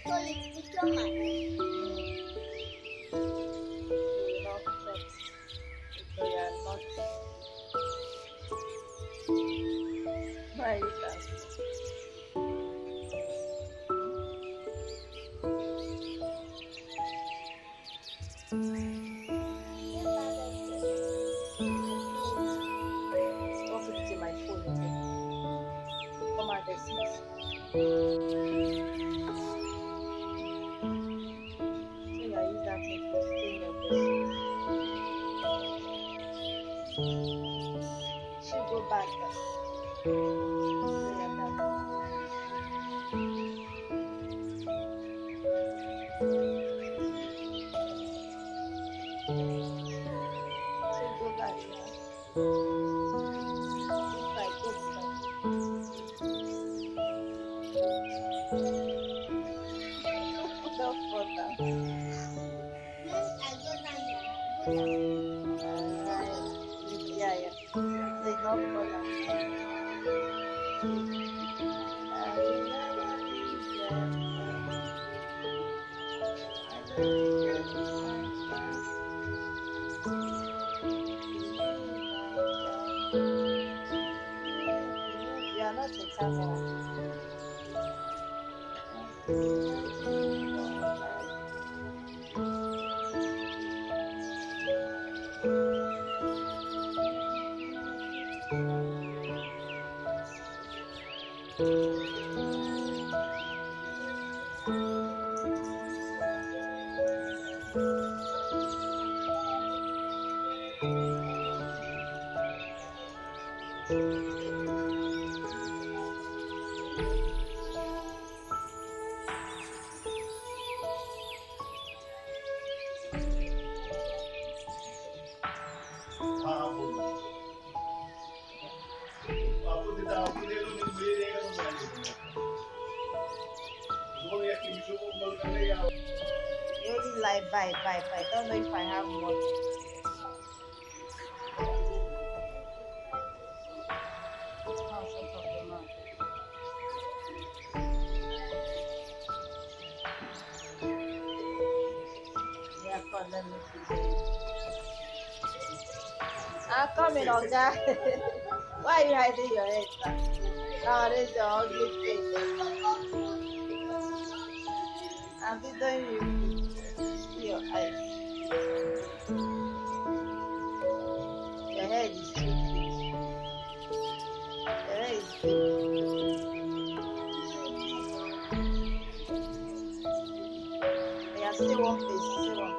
not talk because you are not why you can don't put it in my phone again. Come and get it. So you use that thing to stain your bed. She go back there. So you're done. She go back there. This side, both side. Don't fall down. Yeah, yeah. They don't fall You are not a camera. You only like buy. Don't know if I have money. Oh, shut up your mouth. Yeah, come, let me see. Ah, come in, Oga. Why are you hiding your head, sir? Now, this is your ugly face. I'm videoing you. See your eyes. Your head is too big. Your head is big. Yeah, say one face. Say one.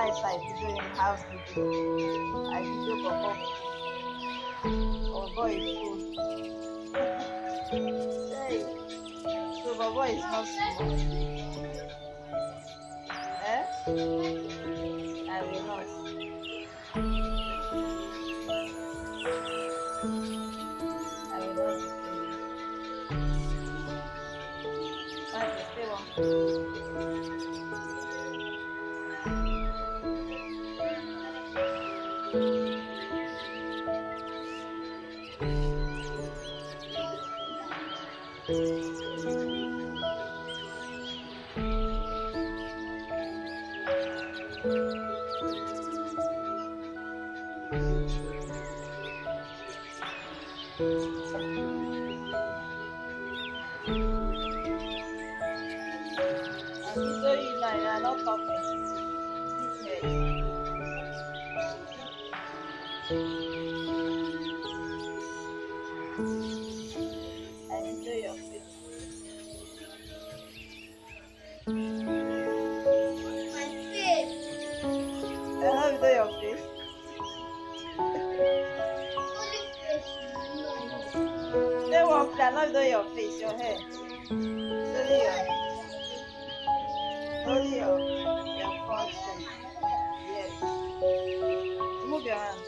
Side video in house video. I video for boy is full. Hey, so boy is not small. Eh? I will not. I will not stay one. So you know, you are not talking. Yes. I enjoy your face. I love enjoy your face. They walk down, not enjoy your face, your hair. Only your function. Yes. Move your hand.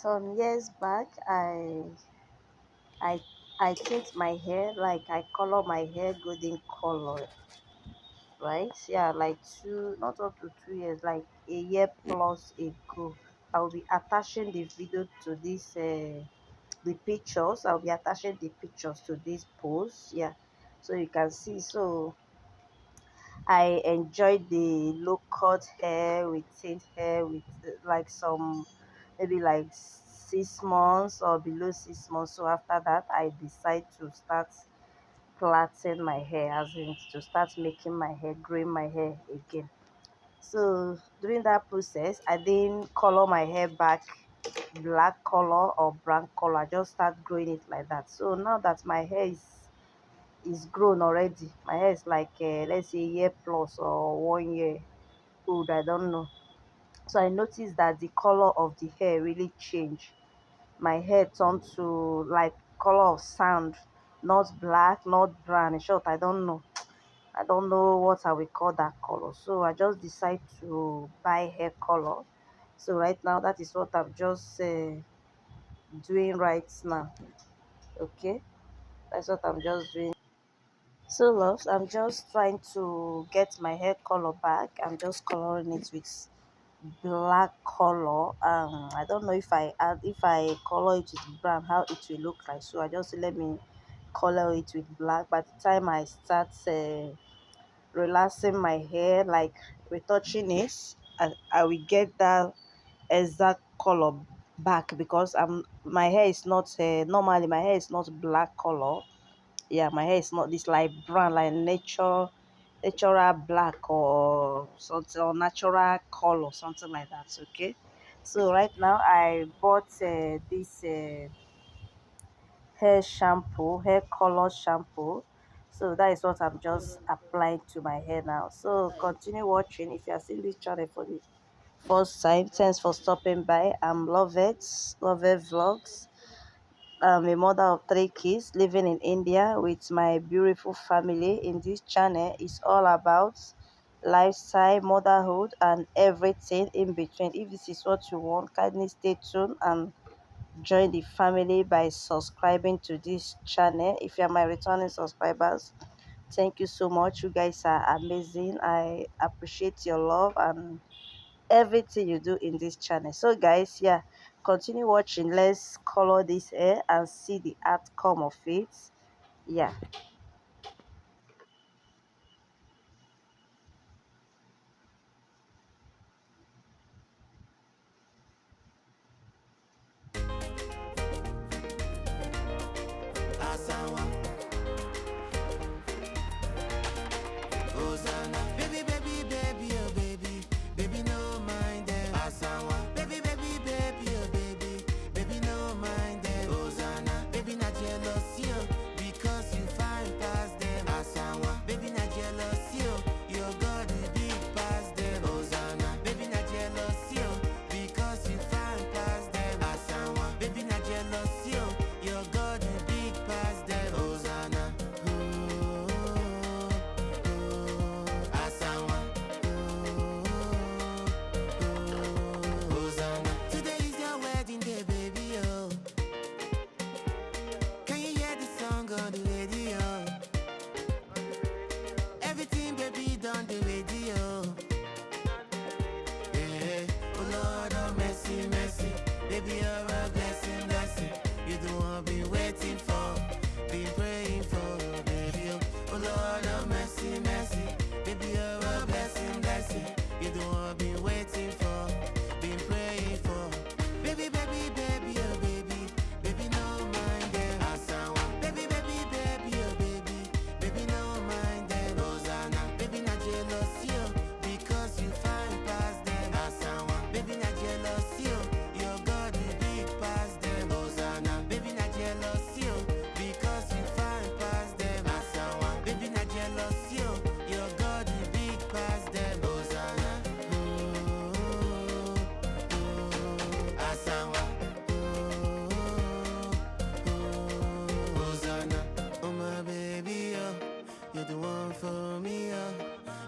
Some years back, I I tint my hair, like I color my hair golden color, right? Yeah, like two, not up to 2 years, like a year plus ago. I'll be attaching the video to this, the pictures. I'll be attaching the pictures to this post. Yeah, so you can see. So I enjoyed the low cut hair with tint hair with like some maybe like 6 months or below 6 months. So after that, I decide to start plaiting my hair, as in to start making my hair, growing my hair again. So during that process, I didn't color my hair back black color or brown color. I just start growing it like that. So now that my hair is grown already, my hair is like let's say a year plus or 1 year old. I don't know. So I noticed that the color of the hair really changed. My hair turned to like color of sand, not black, not brown. In short, I don't know. I don't know what I will call that color. So I just decide to buy hair color. So right now, that is what I'm just doing right now. Okay, that's what I'm just doing. So loves, I'm just trying to get my hair color back. I'm just coloring it with black color. I don't know if I color it with brown, how it will look like. So I just let me color it with black. By the time I start relaxing my hair, like retouching it, I will get that exact color back, because my hair is not normally my hair is not black color. Yeah, my hair is not this like brown, like natural black or something, or natural color, something like that. Okay, so right now I bought this hair color shampoo. So that is what I'm just applying to my hair now. So continue watching. If you are seeing this channel for the first time, thanks for stopping by. I'm Lovett Vlogs. I'm a mother of three kids living in India with my beautiful family. In this channel, it's all about lifestyle, motherhood, and everything in between. If this is what you want, kindly stay tuned and join the family by subscribing to this channel. If you are my returning subscribers, thank you so much. You guys are amazing. I appreciate your love and everything you do in this channel. So guys, yeah, continue watching. Let's color this hair and see the outcome of it. Yeah. Asawa, Hosanna, baby, baby, baby, oh baby, baby, no mind them. Asawa, baby, baby, baby, oh baby, baby, no mind them. Hosanna, baby, not jealous, you, because you find past them. Asawa, baby, not jealous, you, your God will be past them. Hosanna, baby, not jealous, you, because you find past them. Asawa, baby, not jealous, you, your God will be past them. Hosanna, Asawa, Hosanna. Today is your wedding day, baby, oh. Can you hear the song on the radio? Everything, baby, done the radio. Yeah. Oh Lord, oh mercy, mercy. Baby, you're a blessing, blessing. You the one been waiting for, been praying for, baby. Oh Lord, oh mercy, mercy. Baby, you're a blessing, blessing. You the one been waiting for, been praying for. Baby, baby, baby, oh baby. Baby, no mind them. Asawa. Baby, baby, baby, oh baby. Baby, no mind them. Rosanna. Baby, not jealous, you. Because you find past them. Asawa. Baby, not jealous, you. Your God will big past them. Rosanna. Baby, not jealous, you. Because you find past them. Asawa. Baby, not jealous, you. Your God will big past them. Rosanna. Asawa. Hosanna, oh my baby, oh, you're the one for me, oh.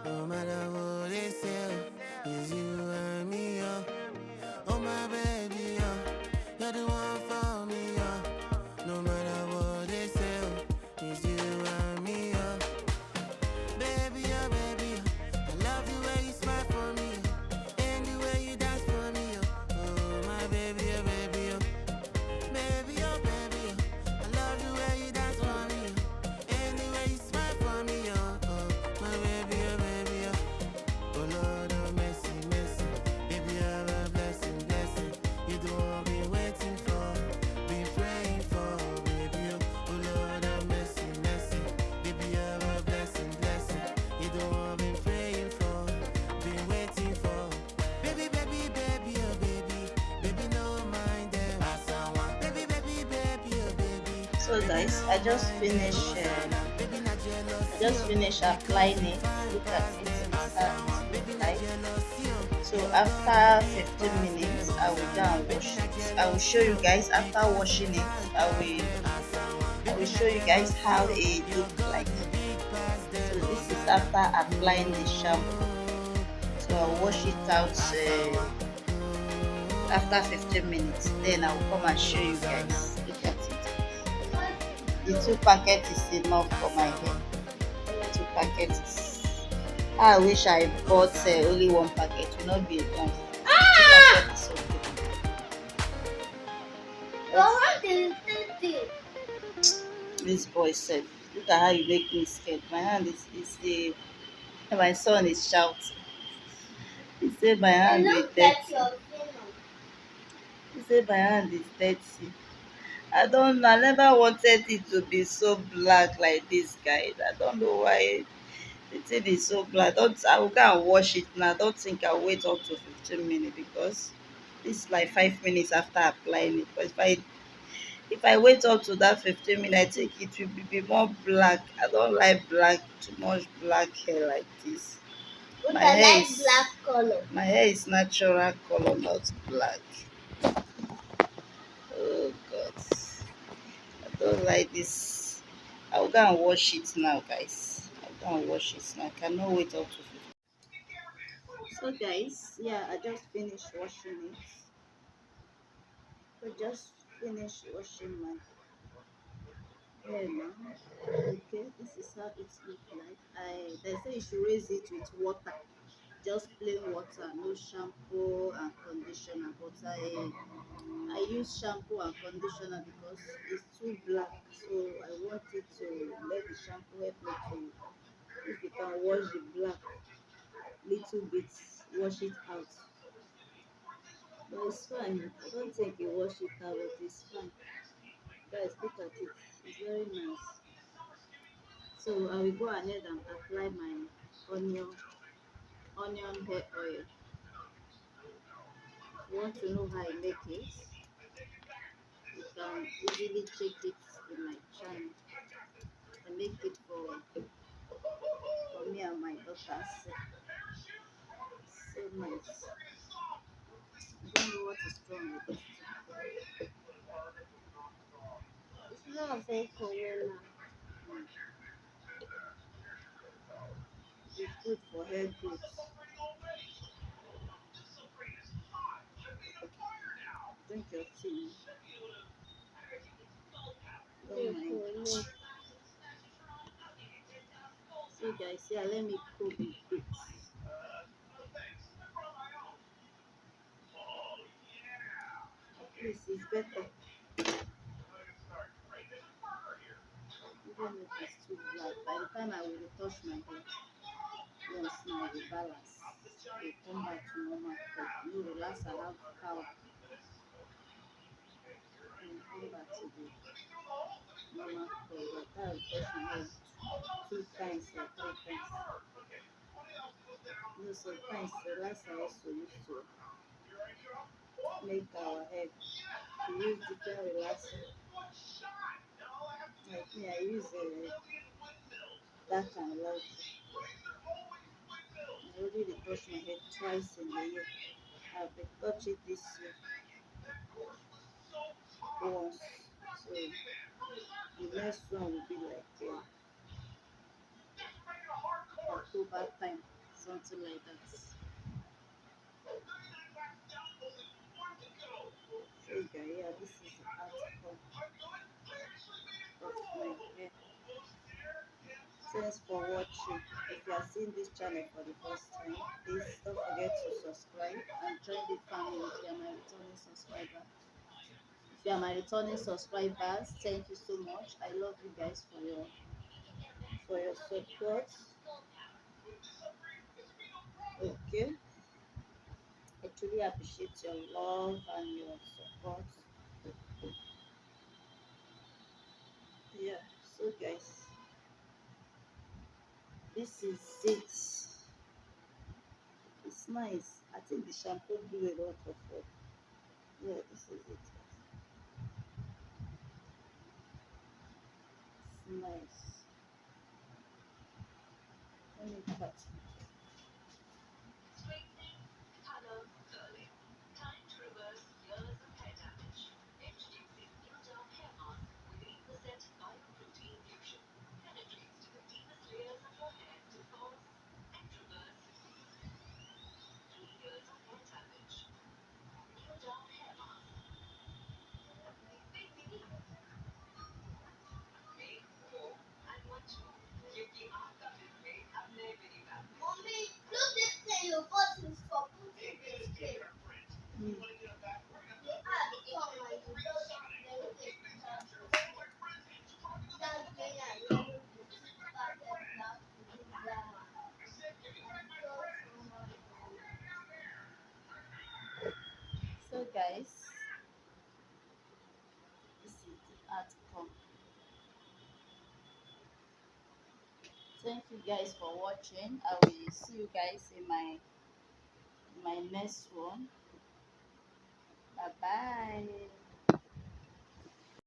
No matter what they say, oh, it's you and me, oh. Oh my baby, oh, you're the one for me, oh. No matter what they say, oh, it's you and me, oh. Baby, oh baby, oh, I love the way you smile for me, oh, and the way you dance for me, oh. Oh my baby, oh baby, oh. Baby, oh baby, oh. I love the way you dance for me, oh. And the way you smile for me, oh, oh. My baby, oh baby, oh. Oh Lord, oh mercy, mercy. Baby, you're a blessing, blessing. You the one I've been waiting for, been praying for, baby, oh. Oh Lord, oh mercy, mercy. Baby, you're a blessing, blessing. You the one I've been praying for, been waiting for. Baby, baby, baby, oh baby. Baby, no mind them. Asawa. Baby, baby, baby, oh baby. So guys, I just finished applying it. Look at it. It's tight. So after 15 minutes, I will go and wash it. I will show you guys after washing it. I will show you guys how it looks like. So this is after applying the shampoo. So I'll wash it out after 15 minutes. Then I'll come and show you guys. Look at it. The 2 packets is enough for my hair. 2 packets. I wish I bought only 1 packet. It will not be enough. 2 packets is okay. This boy said, look at how you make me scared. My hand is the my son is shouting. He said my hand is dirty. He said my hand is dirty. I never wanted it to be so black like this, guys. I don't know why the thing is so black. Don't I will go and wash it now. Don't think I'll wait up to 15 minutes because this is like 5 minutes after applying it. But If I wait up to that 15 minutes, I think it will be more black. I don't like black, too much black hair like this. But my I hair like is black color. My hair is natural color, not black. Oh God, I don't like this. I'll go and wash it now, guys. I'll go and wash it now. I cannot wait up to 15. So guys, yeah, I just finished washing it. I just finished washing my hair now. Okay, this is how it looks like. They say you should raise it with water, just plain water, no shampoo and conditioner. But I use shampoo and conditioner because it's too black. So I want it to let the shampoo help me to, if you can wash the black little bit, wash it out. But it's fine. I don't think you wash it out, but it's fine. Guys, look at it. It's very nice. So I will go ahead and apply my onion hair oil. If you want to know how I make it, you can easily check it in my channel. I make it for me and my daughters. So nice. I don't know what is wrong with this. It's not very common. It's good for hair growth. Drink your tea. Don't mind. So guys, yeah, let me cook it. This is better. Even if it's too black, by the time I will retouch my hair, once now the balance, they come back to normal. No relax, I have cow and come back to the normal color. By the time I retouch my hair 2 times or 3 times. No, sometimes relax I also used to make our hair. We use different relaxer. Like me, I use dark and light. I already retouch my hair twice in the year. I've retouched it this year once. So the next one will be like October time, something like that. So yeah, this is the outcome of my hair. Thanks for watching. If you are seeing this channel for the first time, please don't forget to subscribe and join the family if you are my returning subscriber. If you are my returning subscribers, thank you so much. I love you guys for your support. Okay. I truly appreciate your love and your support. Yeah, so guys, this is it. It's nice. I think the shampoo do a lot of work. Yeah, this is it. It's nice. Let me cut. Mommy, look this thing your boss is for putting this thing. Mm. The ad come and you just then take it out. That's when I know the started black to do drama. So guys, this is the outcome. Thank you guys for watching. I will see you guys in my next one. Bye bye.